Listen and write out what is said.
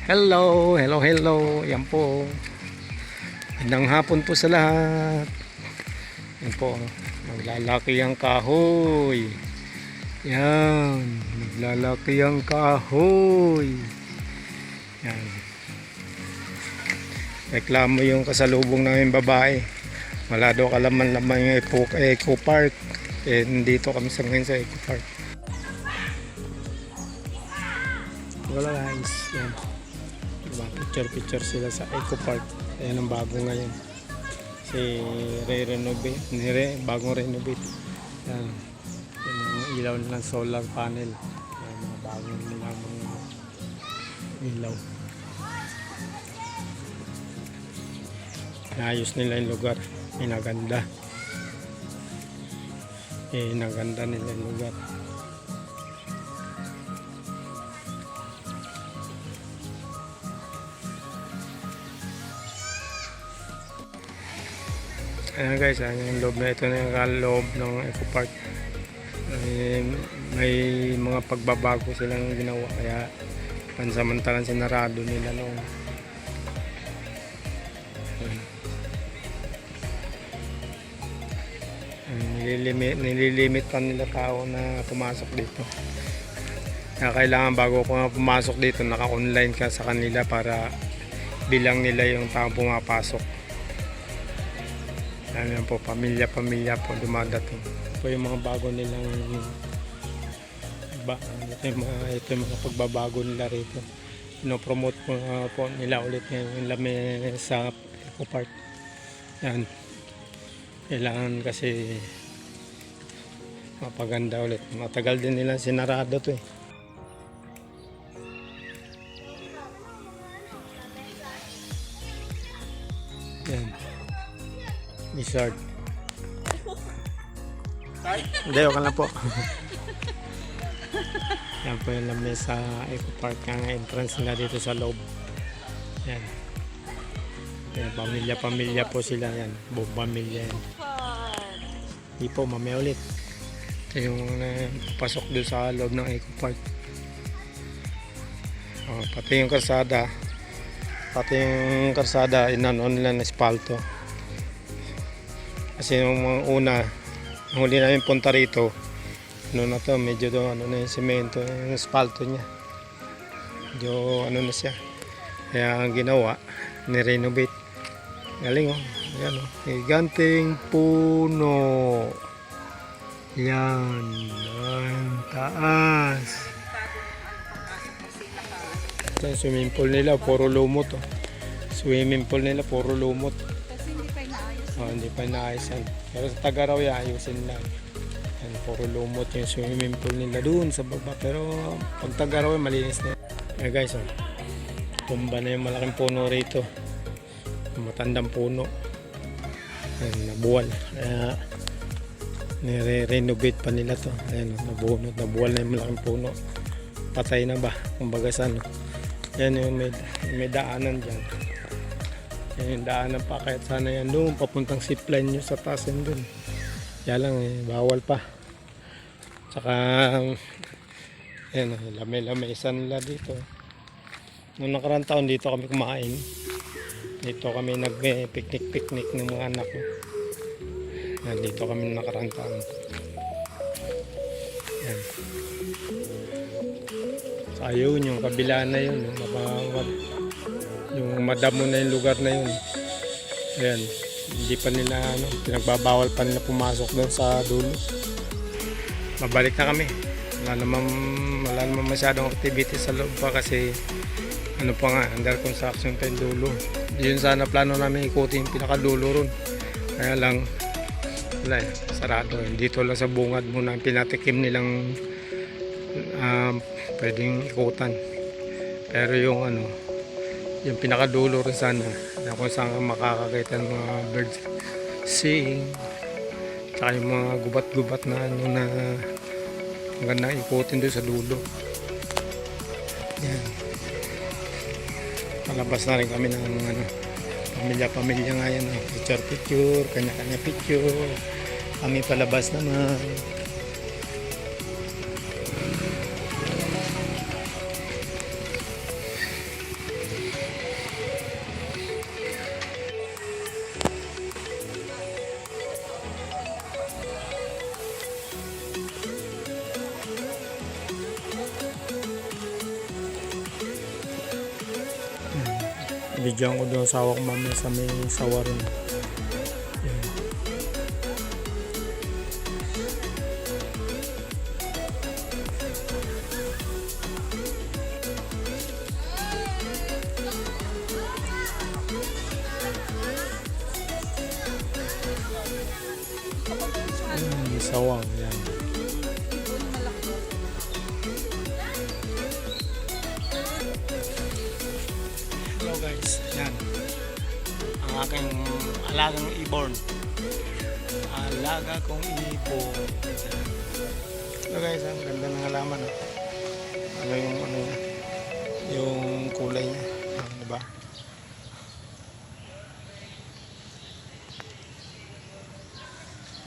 Hello, hello, hello. Yan po. Magandang hapon po sa lahat. Yan po. Naglalaki ang kahoy. Yan. Naglalaki ang kahoy. Yan. Reklamo yung kasalubong namin babae. Wala daw kalaman-laman yung Eco Park. Nandito kami sa ngayon sa Eco Park. Wala guys. Yan. Picture sila sa Eco Park. Ayan ang bago ngayon. Bagong renovate. Ayan. Yung ilaw ng solar panel. Ayan, mga bagong nilang ilaw. Naayos nila yung lugar. Inaganda. Inaganda nila yung lugar. Ayan guys, yung loob na ito na yung loob ng Eco Park. May mga pagbabago silang ginawa kaya pansamantalang sinarado nila noong nililimit pa nila tao na pumasok dito. Kaya kailangan bago ko nga pumasok dito naka-online ka sa kanila para bilang nila yung taong pumapasok. Ayan po, pamilya-pamilya po dumadating. Ito yung mga bago nilang ito yung mga pagbabago nila rito. Pinopromote po nila ulit ngayon sa Eco Park. Yan. Kailangan kasi mapaganda ulit. Matagal din nila sinarado to eh. Yan. Lizard. Hindi, okay lang po. Yan po yung lamesa sa Eco Park. Ang entrance nila dito sa loob. Yan. Yan, pamilya-pamilya po sila. Yan, buong pamilya yan. Hindi po, mamaya ulit. Ito yung pasok doon sa loob ng Eco Park. Pati yung karsada inano nila na espalto. Kasi yung mga una huli namin punta rito na to, medyo do, na yung semento, yung espalto niya medyo na siya, kaya ang ginawa ni-renovate. Galing ayan giganting puno yan ang taas. Ito yung swimming pool nila puro lumot hindi pa inaayos. Pero sa Tagaraw ayusin lang. Yan, puro lumot yung swimming pool nila doon sa baba. Pero pag Tagaraw malinis na. Ayan guys, tumba na yung malaking puno rito. Matandang puno. Ayan, nabuwal. Kaya nire-renovate pa nila to. Ayan, nabuwal na yung malaking puno. Patay na ba? Kumbaga saan. Yan yung may daanan dyan. Yan yung daanan pa, kahit sana yan doon papuntang zipline nyo sa taas yan doon. Kaya lang bawal pa. Tsaka yan, lamay-lamay nila dito. Noong nakarang taon dito kami kumain. Dito kami nag-picnic ng mga anak ko. Yan, dito kami nakarang taon. Yan. So ayun, yung kabila na yun, yung madamo na yung lugar na yun. Ayan, hindi pa nila pinagbabawal pa nila pumasok doon sa dulo. Mabalik na kami. Wala naman masyadong activity sa loob pa kasi pa nga, under construction pa yung dulo. Yun sana plano namin ikutin yung pinakadulo ron. Kaya lang wala sarado. Dito lang sa bungad muna pinatikim nilang pwedeng ikutan. Pero yung yung pinakadulo rin sana na kung saan makakakita ng mga birds seeing, tsaka yung mga gubat-gubat na na magandang ikutin doon sa dulo. Yan, palabas na rin kami ng pamilya-pamilya nga yan, picture, kanya-kanya picture, kami palabas naman. Bibidyoan ko doon sa awa ko mamaya sa may sawa rin. Yan. May sawang. Yan. Hello guys, yan ang aking alagang ibon. Alaga kong ibon. Hello guys, ang ganda ng halaman. Ano yung ano